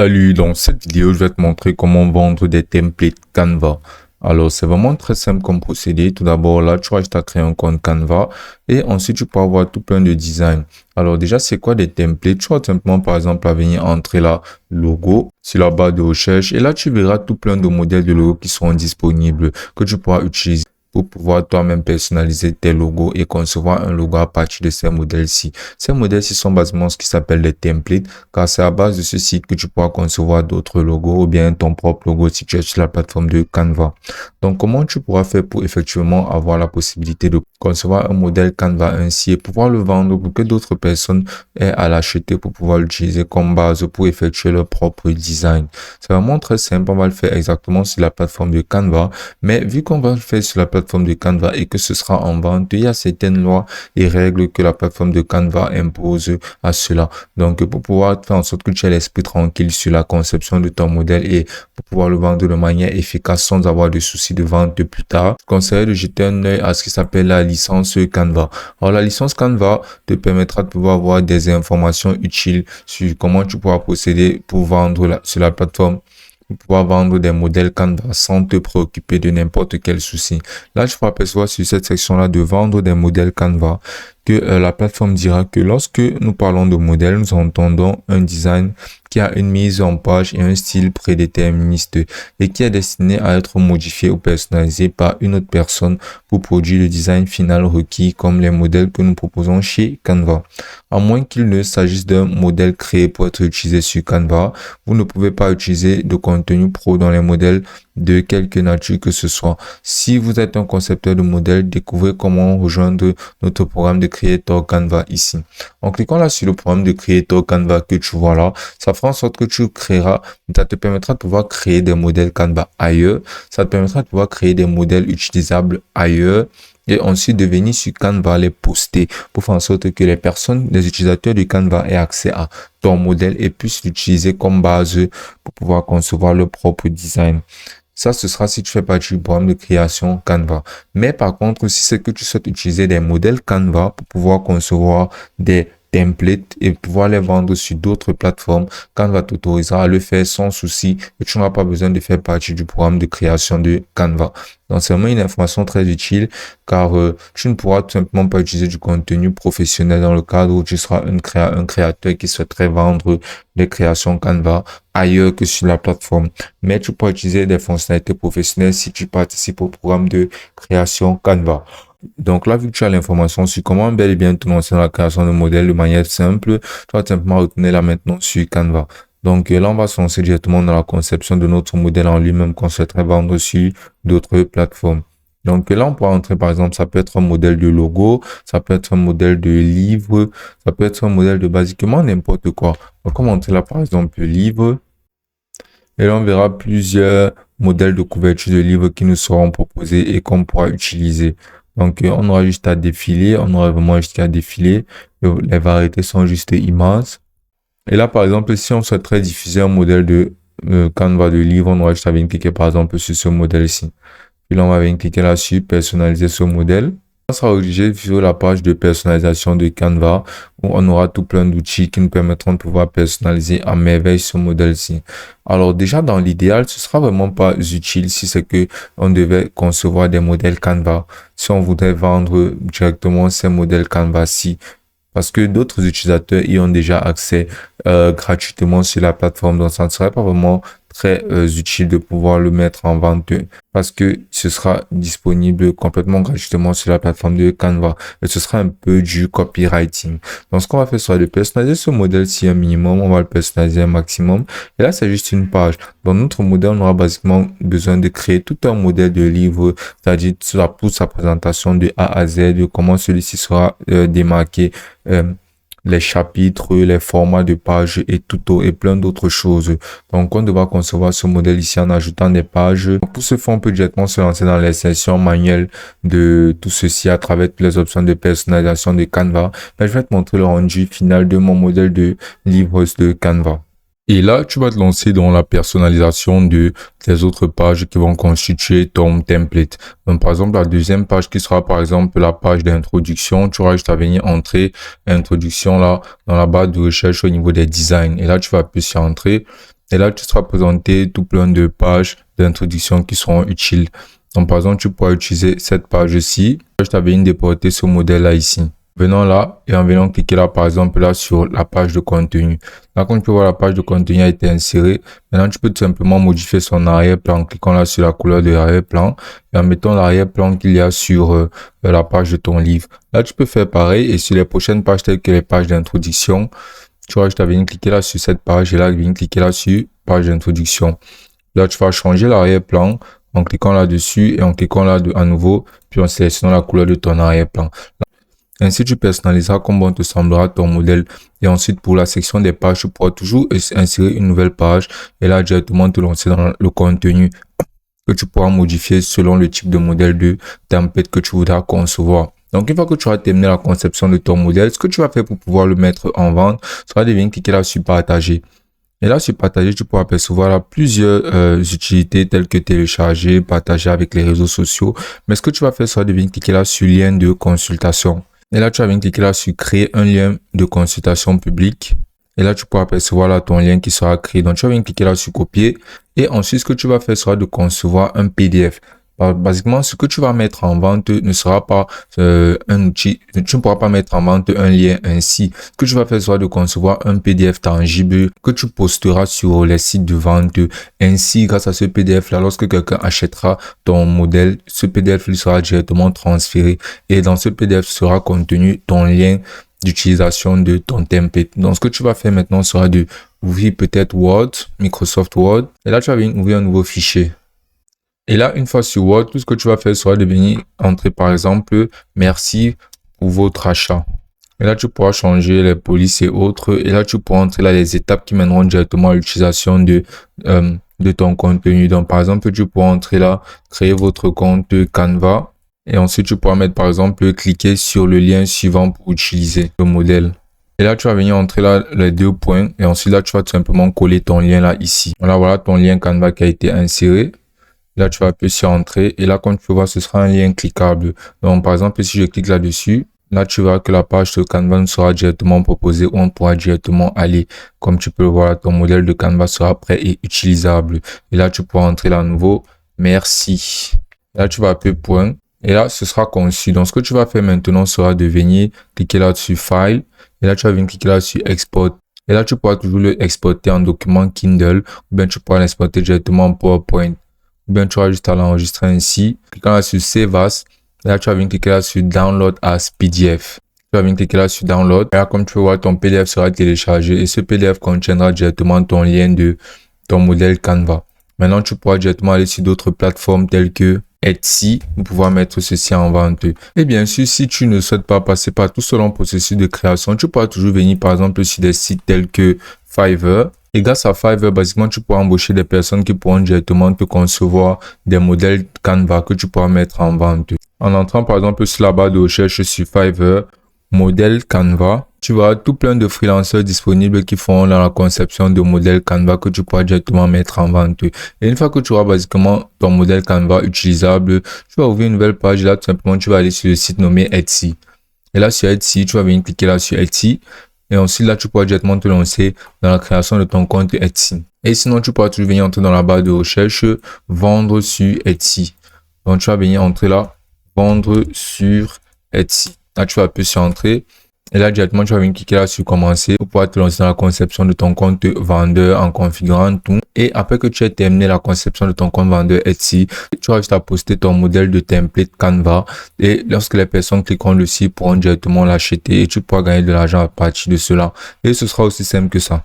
Salut, dans cette vidéo, je vais te montrer comment vendre des templates Canva. Alors, c'est vraiment très simple comme procédé. Tout d'abord, là, tu vas juste à créer un compte Canva et ensuite, tu peux avoir tout plein de designs. Alors, déjà, c'est quoi des templates? Tu vas simplement, par exemple, à venir entrer là, logo sur la barre de recherche et là, tu verras tout plein de modèles de logos qui seront disponibles que tu pourras utiliser pour pouvoir toi-même personnaliser tes logos et concevoir un logo à partir de ces modèles-ci. Ces modèles-ci sont basement ce qui s'appelle des templates, car c'est à base de ce site que tu pourras concevoir d'autres logos ou bien ton propre logo si tu es sur la plateforme de Canva. Donc, comment tu pourras faire pour effectivement avoir la possibilité de concevoir un modèle Canva ainsi et pouvoir le vendre pour que d'autres personnes aient à l'acheter pour pouvoir l'utiliser comme base pour effectuer leur propre design. C'est vraiment très simple, on va le faire exactement sur la plateforme de Canva, mais vu qu'on va le faire sur la plateforme de Canva et que ce sera en vente, il y a certaines lois et règles que la plateforme de Canva impose à cela. Donc, pour pouvoir faire en sorte que tu aies l'esprit tranquille sur la conception de ton modèle et pour pouvoir le vendre de manière efficace sans avoir de soucis de vente plus tard, je conseille de jeter un œil à ce qui s'appelle la licence Canva. Alors, la licence Canva te permettra de pouvoir avoir des informations utiles sur comment tu pourras procéder pour vendre sur la plateforme, pour pouvoir vendre des modèles Canva sans te préoccuper de n'importe quel souci. Là, je peux apercevoir sur cette section-là de vendre des modèles Canva que la plateforme dira que lorsque nous parlons de modèle, nous entendons un design qui a une mise en page et un style prédéterministe et qui est destiné à être modifié ou personnalisé par une autre personne pour produire le design final requis comme les modèles que nous proposons chez Canva. À moins qu'il ne s'agisse d'un modèle créé pour être utilisé sur Canva, vous ne pouvez pas utiliser de contenu pro dans les modèles de quelque nature que ce soit. Si vous êtes un concepteur de modèle, découvrez comment rejoindre notre programme de Creator Canva ici. En cliquant là sur le programme de Creator Canva que tu vois là, ça fera en sorte que tu créeras, ça te permettra de pouvoir créer des modèles Canva ailleurs, ça te permettra de pouvoir créer des modèles utilisables ailleurs et ensuite de venir sur Canva les poster pour faire en sorte que les personnes, les utilisateurs de Canva aient accès à ton modèle et puissent l'utiliser comme base pour pouvoir concevoir leur propre design. Ça, ce sera si tu fais partie du programme de création Canva. Mais par contre, si c'est que tu souhaites utiliser des modèles Canva pour pouvoir concevoir des templates et pouvoir les vendre sur d'autres plateformes, Canva t'autorisera à le faire sans souci et tu n'auras pas besoin de faire partie du programme de création de Canva. Donc, c'est vraiment une information très utile car tu ne pourras tout simplement pas utiliser du contenu professionnel dans le cadre où tu seras un créateur qui souhaiterait vendre des créations Canva ailleurs que sur la plateforme. Mais tu peux utiliser des fonctionnalités professionnelles si tu participes au programme de création Canva. Donc là, vu que tu as l'information sur comment bel et bien te lancer dans la création de modèles de manière simple, tu vas simplement retourner là maintenant sur Canva. Donc là, on va se lancer directement dans la conception de notre modèle en lui-même qu'on souhaiterait vendre sur d'autres plateformes. Donc là, on peut entrer, par exemple, ça peut être un modèle de logo, ça peut être un modèle de livre, ça peut être un modèle de basiquement n'importe quoi. Donc on va entrer là, par exemple, livre. Et là, on verra plusieurs modèles de couverture de livres qui nous seront proposés et qu'on pourra utiliser. Donc, on aura juste à défiler, on aura vraiment juste à défiler. Les variétés sont juste immenses. Et là, par exemple, si on souhaiterait diffuser un modèle de Canva de livre, on aura juste à venir cliquer, par exemple, sur ce modèle-ci. Puis là, on va venir cliquer là-dessus, personnaliser ce modèle. On sera dirigé sur la page de personnalisation de Canva où on aura tout plein d'outils qui nous permettront de pouvoir personnaliser à merveille ce modèle-ci. Alors déjà dans l'idéal, ce sera vraiment pas utile si c'est que on devait concevoir des modèles Canva, si on voudrait vendre directement ces modèles Canva-ci. Parce que d'autres utilisateurs y ont déjà accès gratuitement sur la plateforme. Donc, ça ne serait pas vraiment très utile de pouvoir le mettre en vente parce que ce sera disponible complètement gratuitement sur la plateforme de Canva. Et ce sera un peu du copywriting. Donc, ce qu'on va faire sera de personnaliser ce modèle-ci un minimum. On va le personnaliser un maximum. Et là, c'est juste une page. Dans notre modèle, on aura basiquement besoin de créer tout un modèle de livre, c'est-à-dire pour sa présentation de A à Z, de comment celui-ci sera démarqué, les chapitres, les formats de pages et tutos et plein d'autres choses. Donc, on devra concevoir ce modèle ici en ajoutant des pages. Pour ce faire, on peut directement se lancer dans les sessions manuelles de tout ceci à travers toutes les options de personnalisation de Canva. Mais je vais te montrer le rendu final de mon modèle de livre de Canva. Et là, tu vas te lancer dans la personnalisation de tes autres pages qui vont constituer ton template. Donc, par exemple, la deuxième page qui sera, par exemple, la page d'introduction, tu auras juste à venir entrer introduction là, dans la barre de recherche au niveau des designs. Et là, tu vas appuyer sur entrée. Et là, tu seras présenté tout plein de pages d'introduction qui seront utiles. Donc, par exemple, tu pourras utiliser cette page-ci. Je t'avais déporter ce modèle-là ici. Venons là et en venant cliquer là, par exemple, là sur la page de contenu. Là, quand tu peux voir la page de contenu a été insérée, maintenant tu peux tout simplement modifier son arrière-plan en cliquant là sur la couleur de l'arrière-plan et en mettant l'arrière-plan qu'il y a sur la page de ton livre. Là, tu peux faire pareil et sur les prochaines pages telles que les pages d'introduction, tu vois, je t'avais cliquer là sur cette page et là, je viens cliquer là sur page d'introduction. Là, tu vas changer l'arrière-plan en cliquant là-dessus et en cliquant là à nouveau, puis en sélectionnant la couleur de ton arrière-plan. Ainsi, tu personnaliseras comme bon te semblera ton modèle. Et ensuite, pour la section des pages, tu pourras toujours insérer une nouvelle page et là, directement te lancer dans le contenu que tu pourras modifier selon le type de modèle de template que tu voudras concevoir. Donc, une fois que tu auras terminé la conception de ton modèle, ce que tu vas faire pour pouvoir le mettre en vente sera de venir cliquer là sur partager. Et là, sur partager, tu pourras apercevoir là plusieurs utilités telles que télécharger, partager avec les réseaux sociaux. Mais ce que tu vas faire sera de venir cliquer là sur lien de consultation. Et là, tu vas venir cliquer là sur créer un lien de consultation publique. Et là, tu pourras apercevoir là ton lien qui sera créé. Donc, tu vas venir cliquer là sur copier. Et ensuite, ce que tu vas faire sera de concevoir un PDF. Basiquement, ce que tu vas mettre en vente ne sera pas un outil. Tu ne pourras pas mettre en vente un lien ainsi. Ce que tu vas faire sera de concevoir un PDF tangible que tu posteras sur les sites de vente. Ainsi, grâce à ce PDF-là, lorsque quelqu'un achètera ton modèle, ce PDF lui sera directement transféré. Et dans ce PDF sera contenu ton lien d'utilisation de ton template. Donc, ce que tu vas faire maintenant sera de ouvrir peut-être Word, Microsoft Word. Et là, tu vas venir ouvrir un nouveau fichier. Et là, une fois sur Word, tout ce que tu vas faire sera de venir entrer, par exemple, merci pour votre achat. Et là, tu pourras changer les polices et autres. Et là, tu pourras entrer là les étapes qui mèneront directement à l'utilisation de ton contenu. Donc, par exemple, tu pourras entrer là, créer votre compte Canva. Et ensuite, tu pourras mettre, par exemple, cliquer sur le lien suivant pour utiliser le modèle. Et là, tu vas venir entrer là les 2 points. Et ensuite, là, tu vas tout simplement coller ton lien là ici. Voilà ton lien Canva qui a été inséré. Là, tu vas appuyer sur Entrée. Et là, comme tu peux voir, ce sera un lien cliquable. Donc, par exemple, si je clique là-dessus, là, tu verras que la page de Canva sera directement proposée où on pourra directement aller. Comme tu peux le voir, ton modèle de Canva sera prêt et utilisable. Et là, tu pourras entrer là à nouveau. Merci. Là, tu vas appuyer point. Et là, ce sera conçu. Donc, ce que tu vas faire maintenant sera de venir cliquer là-dessus File. Et là, tu vas venir cliquer là sur Export. Et là, tu pourras toujours le exporter en document Kindle. Ou bien tu pourras l'exporter directement en PowerPoint. Ou bien tu vas juste à l'enregistrer ainsi. Cliquant là sur Save As. Là, tu vas venir cliquer là sur Download as PDF. Tu vas venir cliquer là sur Download. Et là, comme tu peux voir, ton PDF sera téléchargé. Et ce PDF contiendra directement ton lien de ton modèle Canva. Maintenant, tu pourras directement aller sur d'autres plateformes telles que Etsy pour pouvoir mettre ceci en vente. Et bien sûr, si tu ne souhaites pas passer par tout ce long processus de création, tu pourras toujours venir par exemple sur des sites tels que Fiverr. Et grâce à Fiverr, basiquement, tu pourras embaucher des personnes qui pourront directement te concevoir des modèles Canva que tu pourras mettre en vente. En entrant par exemple sur la barre de recherche sur Fiverr, modèle Canva, tu verras tout plein de freelancers disponibles qui font la conception de modèles Canva que tu pourras directement mettre en vente. Et une fois que tu auras basiquement ton modèle Canva utilisable, tu vas ouvrir une nouvelle page. Là, tout simplement, tu vas aller sur le site nommé Etsy. Et là, sur Etsy, tu vas venir cliquer là sur Etsy. Et ensuite, là, tu pourras directement te lancer dans la création de ton compte Etsy. Et sinon, tu pourras toujours venir entrer dans la barre de recherche, vendre sur Etsy. Donc, tu vas venir entrer là, vendre sur Etsy. Là, tu vas appuyer sur Entrée. Et là, directement, tu vas venir cliquer là sur Commencer pour pouvoir te lancer dans la conception de ton compte vendeur en configurant tout. Et après que tu aies terminé la conception de ton compte vendeur Etsy, tu vas juste à poster ton modèle de template Canva. Et lorsque les personnes cliqueront dessus, pourront directement l'acheter et tu pourras gagner de l'argent à partir de cela. Et ce sera aussi simple que ça.